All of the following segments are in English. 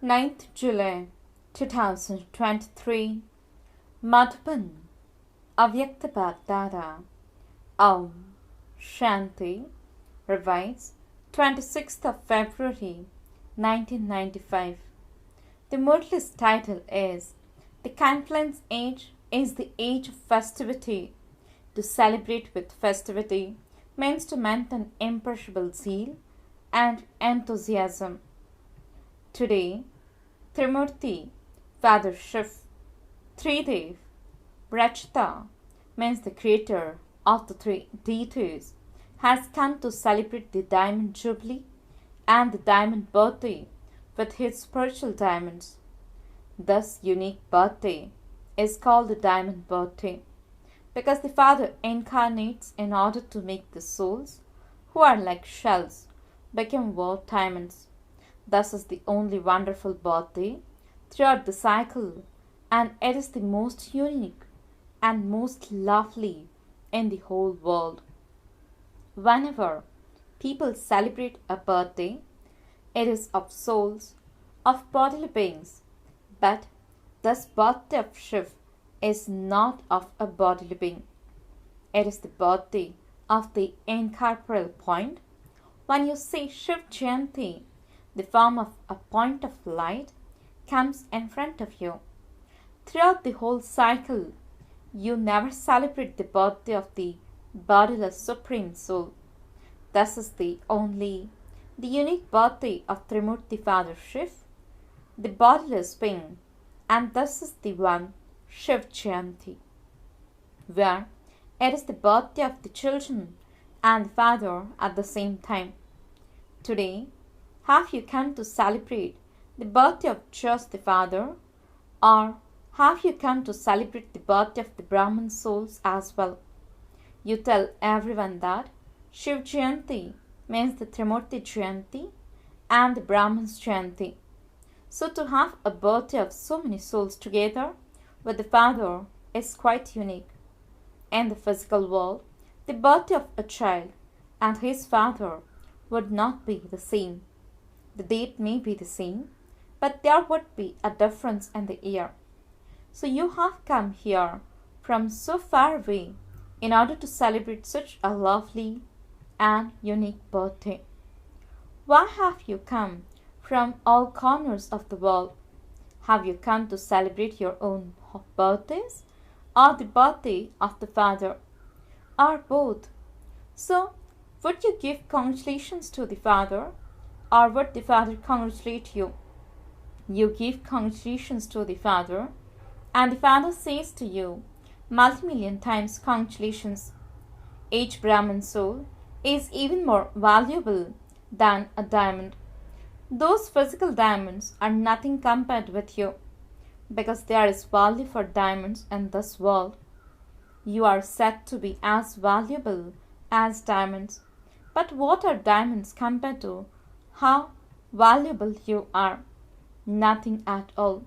9th July 2023 Madhuban Avyaktabhadada Om Shanti Revised 26th of February 1995. The Murli's title is The Confluence Age is the Age of Festivity. To celebrate with festivity means to maintain imperishable zeal and enthusiasm. Today, Trimurti, Father Shiv, Tridev, Rachita means the creator of the three deities, has come to celebrate the diamond jubilee and the diamond birthday with his spiritual diamonds. This unique birthday is called the diamond birthday because the Father incarnates in order to make the souls, who are like shells, become worth diamonds. Thus is the only wonderful birthday throughout the cycle, and it is the most unique and most lovely in the whole world. Whenever people celebrate a birthday, it is of souls, of bodily beings, but this birthday of Shiv is not of a bodily being. It is the birthday of the incorporeal point. When you say Shiv Jayanti, the form of a point of light comes in front of you. Throughout the whole cycle, you never celebrate the birthday of the bodiless Supreme Soul. This is the unique birthday of Trimurti Father Shiv, the bodiless being, and this is the one Shiv Jayanti, where it is the birthday of the children and the Father at the same time. Today, have you come to celebrate the birthday of just the Father, or have you come to celebrate the birthday of the Brahman souls as well? You tell everyone that Shiv Jayanti means the Trimurti Jayanti and the Brahman's Jayanti. So to have a birthday of so many souls together with the Father is quite unique. In the physical world, the birthday of a child and his father would not be the same. The date may be the same, but there would be a difference in the year. So you have come here from so far away in order to celebrate such a lovely and unique birthday. Why have you come from all corners of the world? Have you come to celebrate your own birthdays or the birthday of the Father, or both? So, would you give congratulations to the Father, or would the Father congratulate you? You give congratulations to the Father, and the Father says to you multi-million times congratulations. Each Brahman soul is even more valuable than a diamond. Those physical diamonds are nothing compared with you, because there is value for diamonds in this world. You are said to be as valuable as diamonds. But what are diamonds compared to how valuable you are? Nothing at all.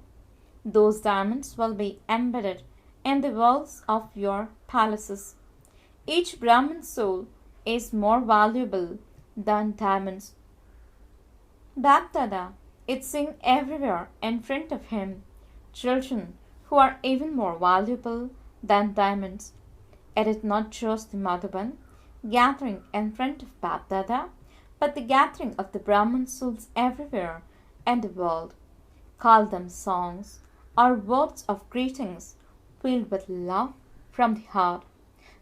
Those diamonds will be embedded in the walls of your palaces. Each Brahman soul is more valuable than diamonds. Bapdada is seen everywhere in front of him children who are even more valuable than diamonds. It is not just the Madhuban gathering in front of Bapdada, but the gathering of the Brahman souls everywhere in the world. Call them songs or words of greetings filled with love from the heart.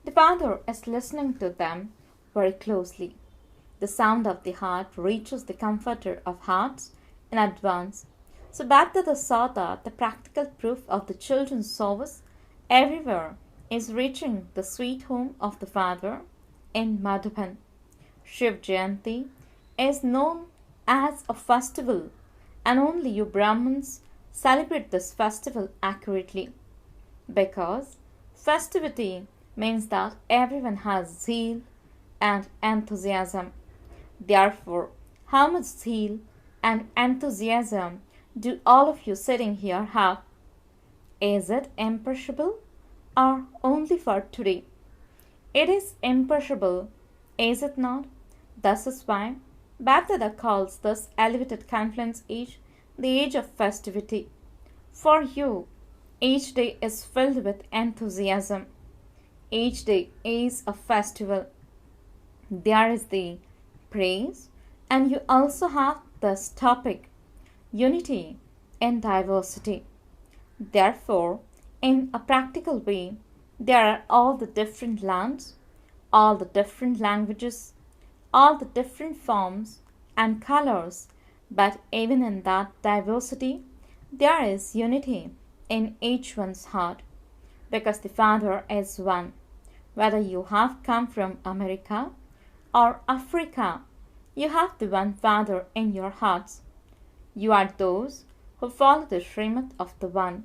The Father is listening to them very closely. The sound of the heart reaches the Comforter of hearts in advance. So Bapdada saw that the practical proof of the children's service everywhere is reaching the sweet home of the Father in Madhuban. Shiv Jayanti is known as a festival, and only you Brahmins celebrate this festival accurately, because festivity means that everyone has zeal and enthusiasm. Therefore, how much zeal and enthusiasm do all of you sitting here have? Is it imperishable or only for today? It is imperishable, is it not? This is why Bapdada calls this elevated confluence age the age of festivity. For you, each day is filled with enthusiasm. Each day is a festival. There is the praise, and you also have this topic, unity in diversity. Therefore, in a practical way, there are all the different lands, all the different languages, all the different forms and colors, but even in that diversity, there is unity in each one's heart, because the Father is one. Whether you have come from America or Africa, you have the one Father in your hearts. You are those who follow the Srimad of the One.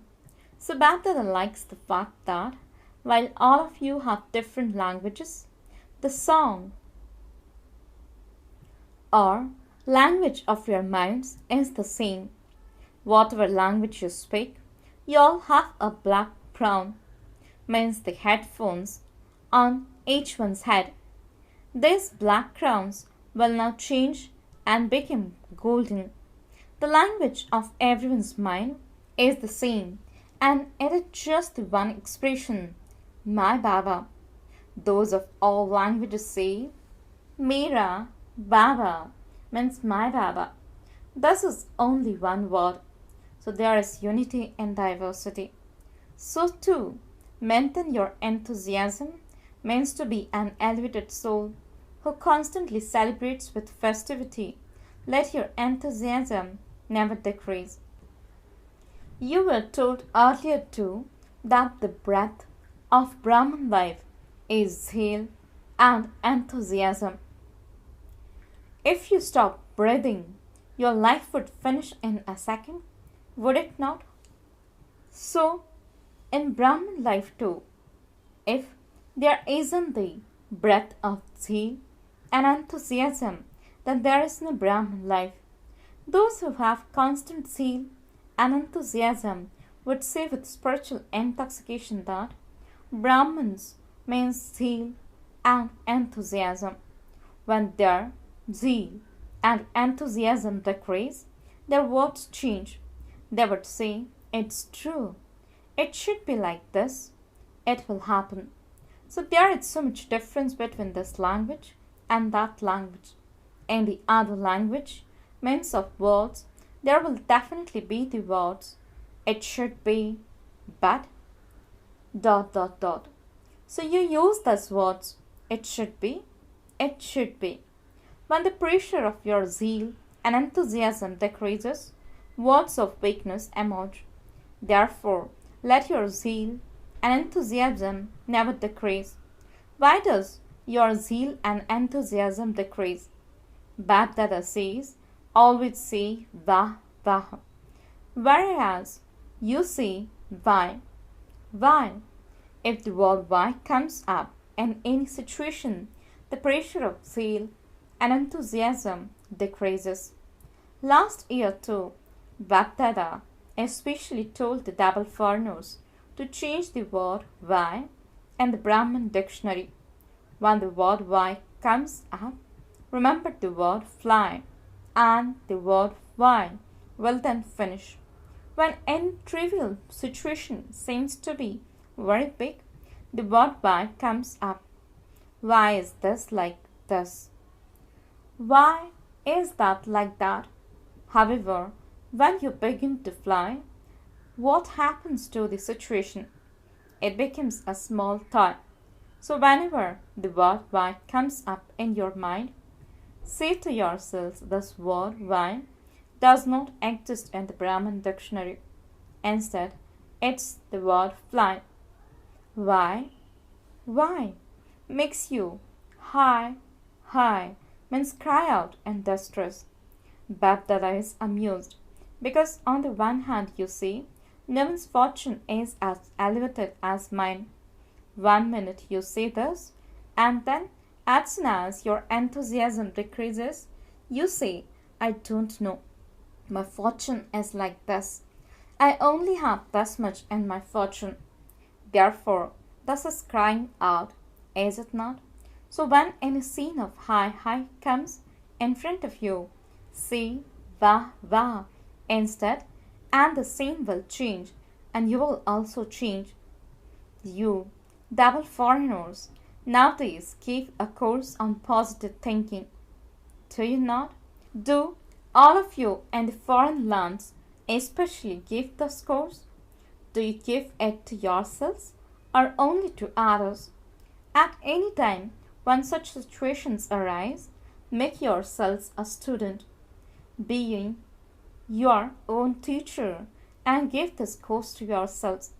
So Baptista likes the fact that while all of you have different languages, the song or language of your minds is the same. Whatever language you speak, you all have a black crown, means the headphones on each one's head. These black crowns will now change and become golden. The language of everyone's mind is the same, and it is just the one expression, my Baba. Those of all languages say, Mera Baba, means my Baba. This is only one word. So there is unity in diversity. So too, maintain your enthusiasm means to be an elevated soul who constantly celebrates with festivity. Let your enthusiasm never decrease. You were told earlier too that the breath of Brahman life is zeal and enthusiasm. If you stop breathing, your life would finish in a second, would it not? So, in Brahman life too, if there isn't the breath of zeal and enthusiasm, then there is no Brahman life. Those who have constant zeal and enthusiasm would say with spiritual intoxication that Brahmins means zeal and enthusiasm. When their zeal and enthusiasm decrease, their words change. They would say, it's true. It should be like this. It will happen. So there is so much difference between this language and that language. In the other language, means of words, there will definitely be the words, it should be, but, dot dot dot. So you use those words, it should be, it should be. When the pressure of your zeal and enthusiasm decreases, words of weakness emerge. Therefore, let your zeal and enthusiasm never decrease. Why does your zeal and enthusiasm decrease? Baptista says, always say Vah, Vah. Whereas you say Why. Why? If the word why comes up in any situation, the pressure of zeal and enthusiasm decreases. Last year too, Baptista especially told the double foreigners to change the word why in the Brahman dictionary. When the word why comes up, remember the word fly and the word why will then finish. When any trivial situation seems to be very big, the word why comes up. Why is this like this? Why is that like that? However, when you begin to fly, what happens to the situation? It becomes a small toy. So whenever the word why comes up in your mind, say to yourselves this word why does not exist in the Brahman dictionary. Instead, it's the word fly. Why? Why? Makes you high, high, means cry out in distress. Baptista is amused because on the one hand you see, no one's fortune is as elevated as mine. 1 minute you say this, and then as soon as your enthusiasm decreases, you say, I don't know. My fortune is like this. I only have this much in my fortune. Therefore, this is crying out, is it not? So when any scene of high comes in front of you, say, Vah, Vah, Instead, and the scene will change, and you will also change. You, double foreigners, nowadays give a course on positive thinking. Do you not? Do all of you in the foreign lands especially give this course? Do you give it to yourselves or only to others? At any time when such situations arise, make yourselves a student, being your own teacher, and give this course to yourselves.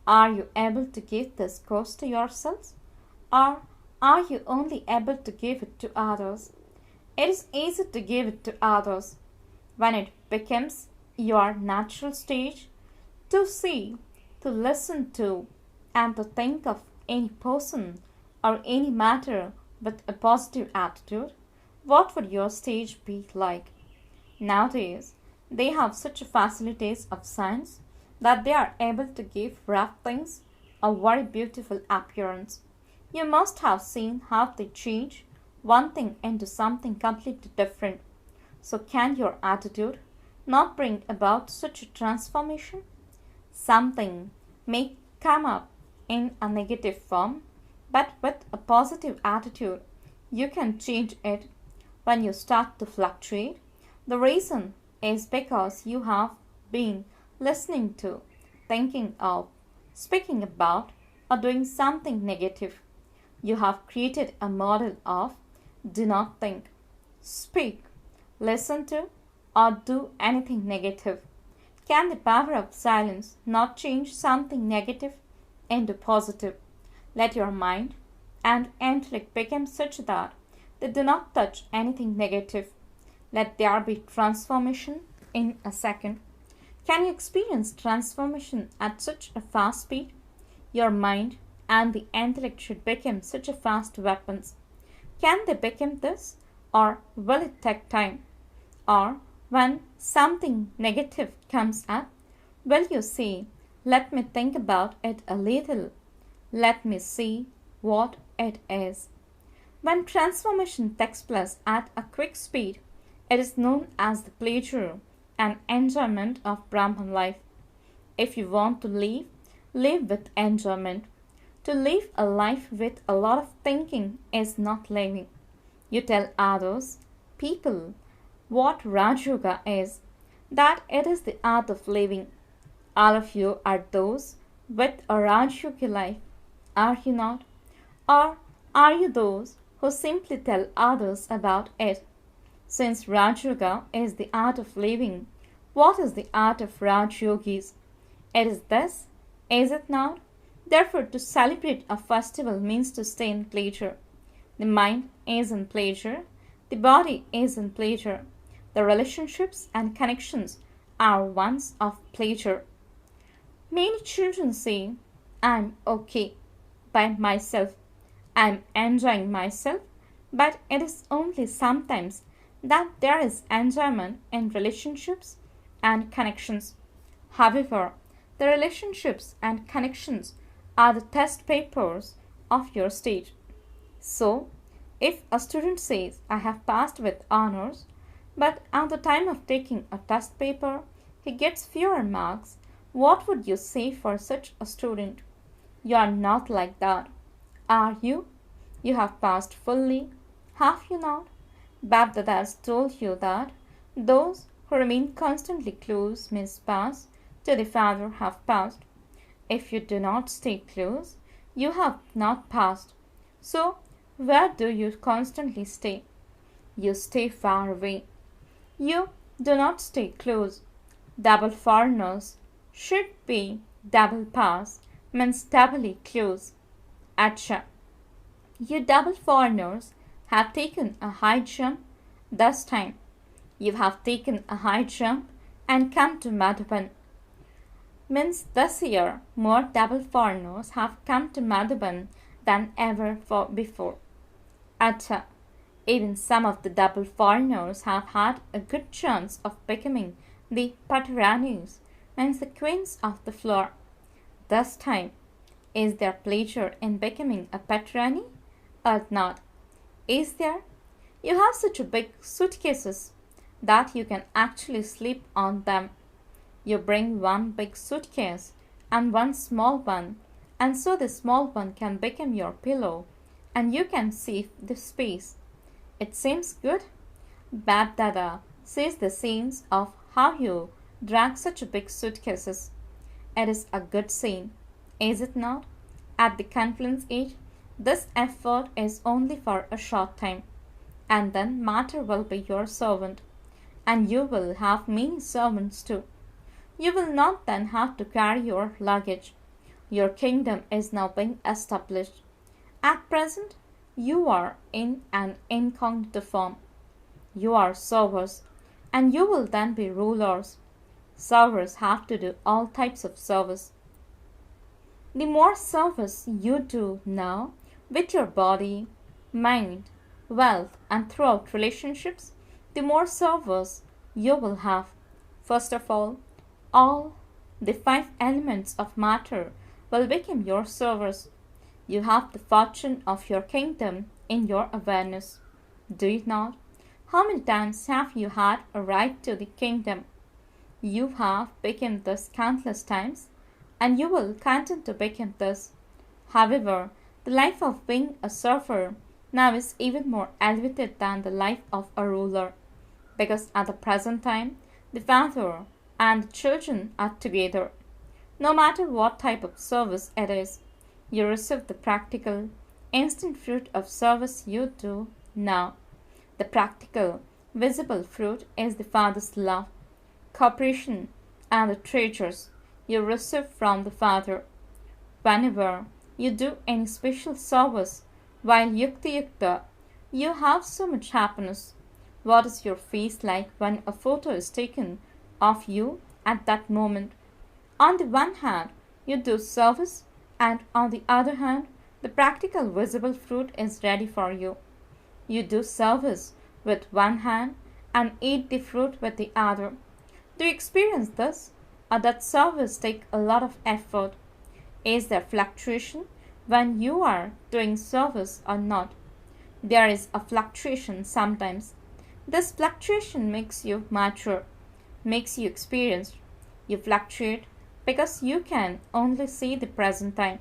Are you able to give this course to yourselves? Or are you only able to give it to others? It is easy to give it to others when it becomes your natural stage to see, to listen to, and to think of any person or any matter with a positive attitude. What would your stage be like? Nowadays, they have such facilities of science that they are able to give rough things a very beautiful appearance. You must have seen how they change one thing into something completely different. So, can your attitude not bring about such a transformation? Something may come up in a negative form, but with a positive attitude, you can change it when you start to fluctuate. The reason is because you have been listening to, thinking of, speaking about, or doing something negative. You have created a model of do not think, speak, listen to, or do anything negative. Can the power of silence not change something negative into positive? Let your mind and intellect become such that they do not touch anything negative. Let there be transformation in a second. Can you experience transformation at such a fast speed? Your mind and the intellect should become such a fast weapons. Can they become this, or will it take time? Or when something negative comes up, will you say, let me think about it a little, let me see what it is? When transformation takes place at a quick speed, it is known as the pleasure and enjoyment of Brahman life. If you want to live, live with enjoyment. To live a life with a lot of thinking is not living. You tell others, people, what Raj Yoga is, that it is the art of living. All of you are those with a Raj Yogi life, are you not? Or are you those who simply tell others about it? Since Raj Yoga is the art of living, what is the art of Raj Yogis? It is this, is it not? Therefore, to celebrate a festival means to stay in pleasure. The mind is in pleasure, the body is in pleasure. The relationships and connections are ones of pleasure. Many children say, I'm okay by myself, I'm enjoying myself, but it is only sometimes that there is enjoyment in relationships and connections. However, the relationships and connections are the test papers of your stage. So, if a student says, I have passed with honors, but at the time of taking a test paper, he gets fewer marks, what would you say for such a student? You are not like that, are you? You have passed fully, have you not? Bapdada has told you that those who remain constantly close means pass to the Father have passed. If you do not stay close, you have not passed. So, where do you constantly stay? You stay far away. You do not stay close. Double foreigners should be double pass, means doubly close. Acha. You double foreigners have taken a high jump this time. You have taken a high jump and come to Madhuban. Means this year more double foreigners have come to Madhuban than ever before. Acha. Even some of the double foreigners have had a good chance of becoming the Pataranis, means the queens of the floor. This time, is there pleasure in becoming a Patarani or not? Is there? You have such a big suitcases. that you can actually sleep on them. You bring one big suitcase and one small one, and so the small one can become your pillow, and you can see the space. It seems good? Bab Dada sees the scenes of how you drag such big suitcases. It is a good scene, is it not? At the confluence age, this effort is only for a short time, and then matter will be your servant, and you will have many servants too. You will not then have to carry your luggage. Your kingdom is now being established. At present, you are in an incognito form. You are servers, and you will then be rulers. Servers have to do all types of service. The more service you do now with your body, mind, wealth, and throughout relationships, the more servers you will have. First of all the five elements of matter will become your servers. You have the fortune of your kingdom in your awareness. Do you not? How many times have you had a right to the kingdom? You have become this countless times, and you will continue to become this. However, the life of being a server now is even more elevated than the life of a ruler, because at the present time, the father and the children are together. No matter what type of service it is, you receive the practical, instant fruit of service you do now. The practical, visible fruit is the Father's love, cooperation, and the treasures you receive from the Father. Whenever you do any special service while Yukta Yukta, you have so much happiness. What is your face like when a photo is taken of you at that moment? On the one hand, you do service, and on the other hand, the practical visible fruit is ready for you. You do service with one hand and eat the fruit with the other. Do you experience this? Or that service take a lot of effort? Is there fluctuation when you are doing service or not? There is a fluctuation sometimes. This fluctuation makes you mature, makes you experienced. You fluctuate because you can only see the present time.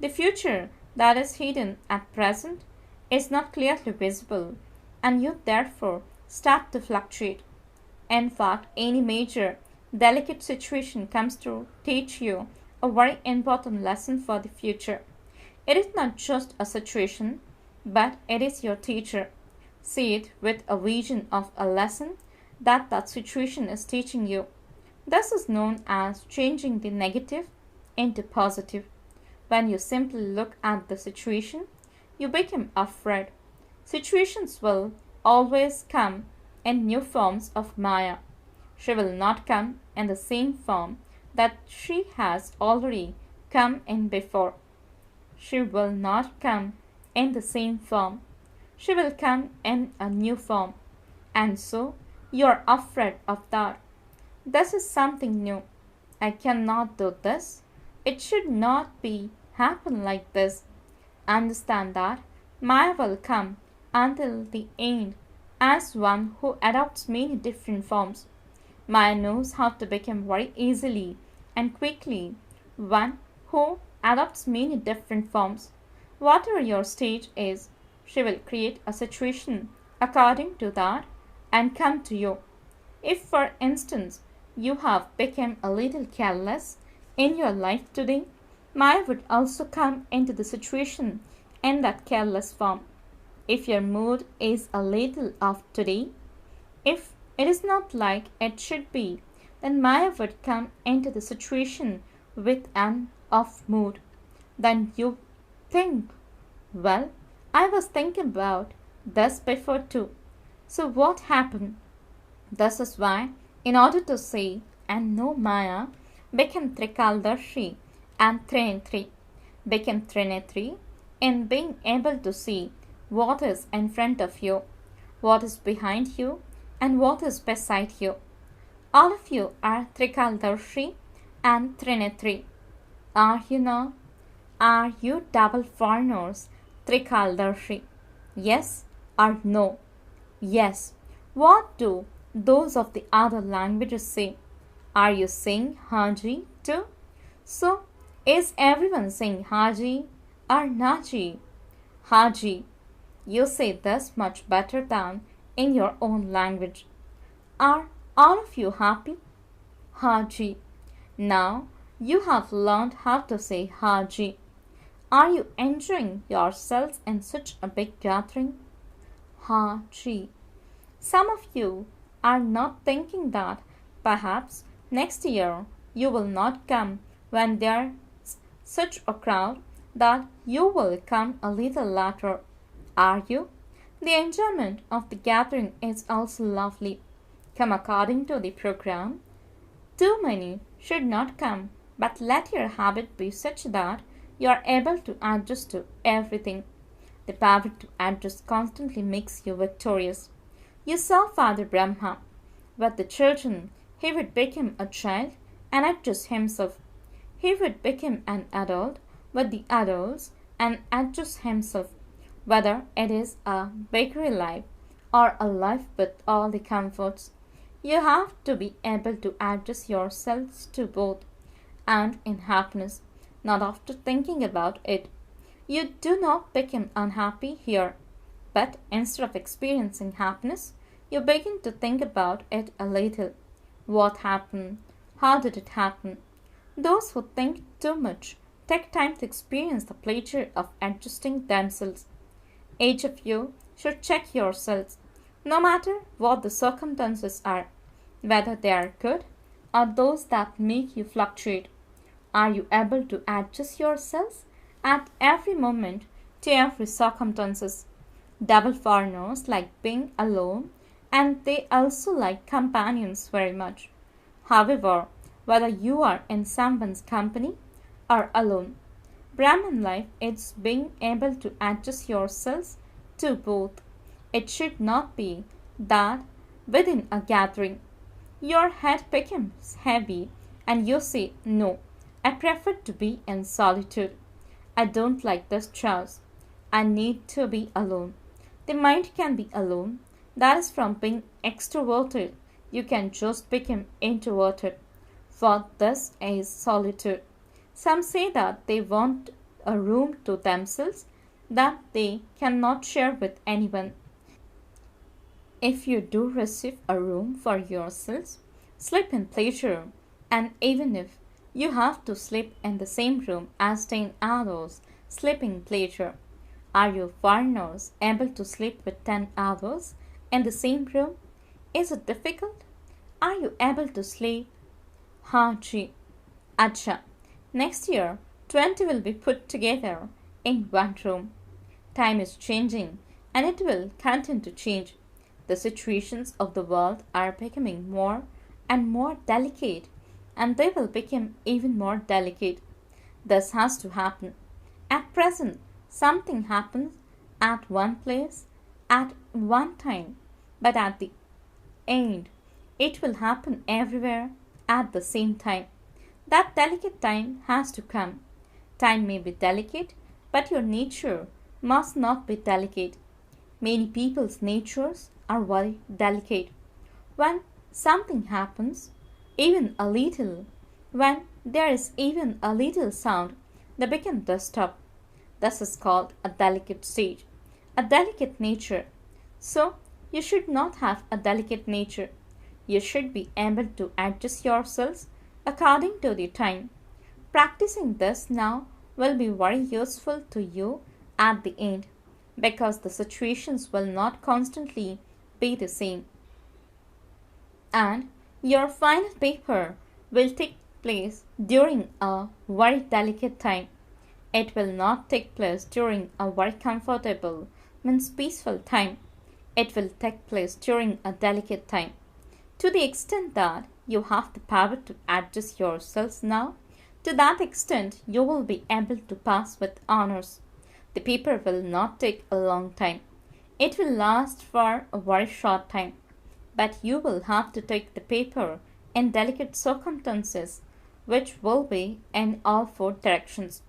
The future that is hidden at present is not clearly visible, and you therefore start to fluctuate. In fact, any major, delicate situation comes to teach you a very important lesson for the future. It is not just a situation, but it is your teacher. See it with a vision of a lesson that situation is teaching you. This is known as changing the negative into positive. When you simply look at the situation, you become afraid. Situations will always come in new forms of Maya. She will not come in the same form that she has already come in before. She will not come in the same form. She will come in a new form. And so you are afraid of that. This is something new. I cannot do this. It should not be happen like this. Understand that Maya will come until the end as one who adopts many different forms. Maya knows how to become very easily and quickly one who adopts many different forms. Whatever your stage is, she will create a situation according to that and come to you. If, for instance, you have become a little careless in your life today, Maya would also come into the situation in that careless form. If your mood is a little off today, if it is not like it should be, then Maya would come into the situation with an off mood. Then you think, well, I was thinking about this before too. So what happened? This is why, in order to see and know Maya, become Trikaldarshi and Trinetri, become Trinetri in being able to see what is in front of you, what is behind you, and what is beside you. All of you are Trikaldarshi and Trinetri. Are you not? Are you double foreigners, Trikaldarshi? Yes or no? Yes. What do those of the other languages say. Are you saying Haji too? So, is everyone saying Haji or Naji? Haji. You say this much better than in your own language. Are all of you happy? Haji. Now you have learned how to say Haji. Are you enjoying yourselves in such a big gathering? Haji. Some of you are not thinking that perhaps next year you will not come when there's such a crowd that you will come a little later, are you? The enjoyment of the gathering is also lovely. Come according to the program. Too many should not come, but let your habit be such that you are able to adjust to everything. The power to adjust constantly makes you victorious. You saw Father Brahma. With the children, he would become a child and adjust himself. He would become an adult with the adults and adjust himself, whether it is a bakery life or a life with all the comforts. You have to be able to adjust yourselves to both, and in happiness, not after thinking about it. You do not become unhappy here, but instead of experiencing happiness, you begin to think about it a little. What happened? How did it happen? Those who think too much take time to experience the pleasure of adjusting themselves. Each of you should check yourselves, no matter what the circumstances are, whether they are good or those that make you fluctuate. Are you able to adjust yourselves at every moment to every circumstances? Double foreigners like being alone, and they also like companions very much. However, whether you are in someone's company or alone, Brahman life is being able to adjust yourselves to both. It should not be that within a gathering your head becomes heavy and you say, "No, I prefer to be in solitude. I don't like this chaos. I need to be alone." The mind can be alone. That is from being extroverted. You can just become introverted. For this is solitude. Some say that they want a room to themselves that they cannot share with anyone. If you do receive a room for yourselves, sleep in pleasure, and even if you have to sleep in the same room as 10 others, sleep in pleasure. Are you foreigners able to sleep with 10 others in the same room? Is it difficult? Are you able to sleep? Haji. Acha. Next year, 20 will be put together in one room. Time is changing and it will continue to change. The situations of the world are becoming more and more delicate, and they will become even more delicate. This has to happen. At present, something happens at one place at one time, but at the end, it will happen everywhere at the same time. That delicate time has to come. Time may be delicate, but your nature must not be delicate. Many people's natures are very delicate. When something happens, even a little, when there is even a little sound, they become disturbed. This is called a delicate stage, a delicate nature. So, you should not have a delicate nature. You should be able to adjust yourselves according to the time. Practicing this now will be very useful to you at the end, because the situations will not constantly be the same. And your final paper will take place during a very delicate time. It will not take place during a very comfortable, means peaceful time. It will take place during a delicate time. To the extent that you have the power to adjust yourselves now, to that extent you will be able to pass with honors. The paper will not take a long time. It will last for a very short time. But you will have to take the paper in delicate circumstances, which will be in all four directions.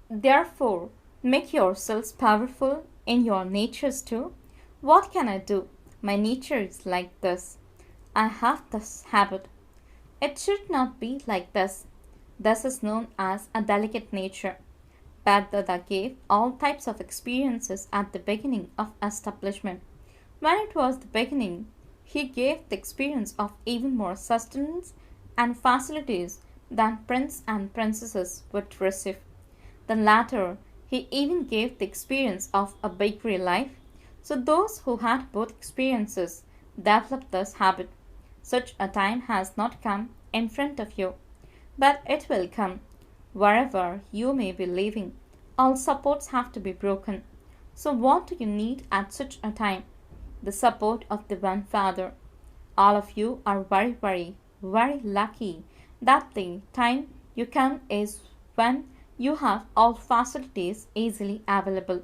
Therefore, make yourselves powerful in your natures too. What can I do? My nature is like this. I have this habit. It should not be like this. This is known as a delicate nature. Bhattacharya gave all types of experiences at the beginning of establishment. When it was the beginning, he gave the experience of even more sustenance and facilities than prince and princesses would receive. The latter, he even gave the experience of a bakery life. So those who had both experiences developed this habit. Such a time has not come in front of you, but it will come. Wherever you may be living, all supports have to be broken. So what do you need at such a time? The support of the One Father. All of you are very, very, very lucky that the time you come is when you have all facilities easily available.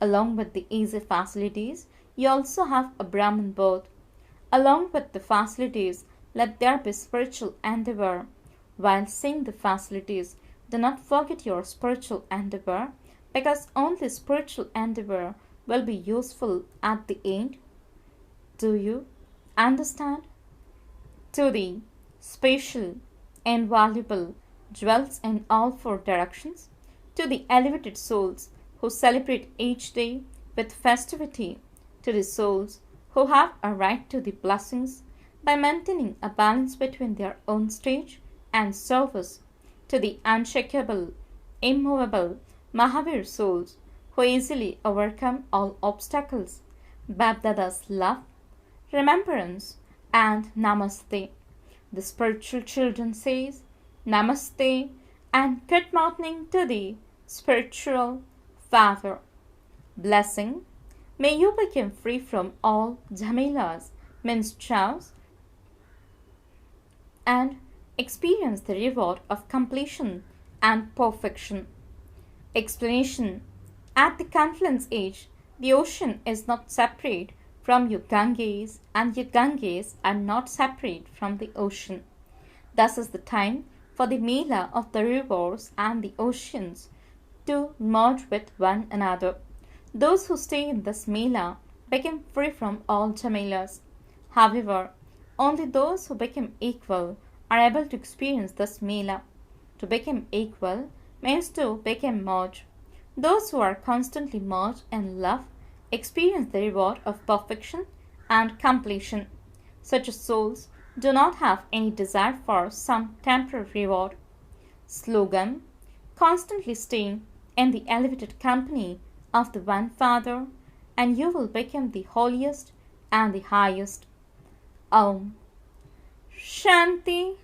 Along with the easy facilities, you also have a Brahman birth. Along with the facilities, let there be spiritual endeavor. While seeing the facilities, do not forget your spiritual endeavor, because only spiritual endeavor will be useful at the end. Do you understand? To the special, invaluable jewels in all four directions, to the elevated souls who celebrate each day with festivity, to the souls who have a right to the blessings by maintaining a balance between their own stage and service, to the unshakable, immovable Mahavir souls who easily overcome all obstacles, Bapdada's love, remembrance, and Namaste. The spiritual children says Namaste and good morning to the spiritual Father. Blessing. May you become free from all jhamelas, means chaos, and experience the reward of completion and perfection. Explanation. At the confluence age, the ocean is not separate from your Ganges, and your Ganges are not separate from the ocean. Thus is the time for the Mela of the rivers and the oceans to merge with one another. Those who stay in this Mela become free from all Jhamelas. However, only those who become equal are able to experience this Mela. To become equal means to become merged. Those who are constantly merged in love experience the reward of perfection and completion. Such souls do not have any desire for some temporary reward. Slogan. Constantly staying in the elevated company of the One Father, and you will become the holiest and the highest. Om Shanti.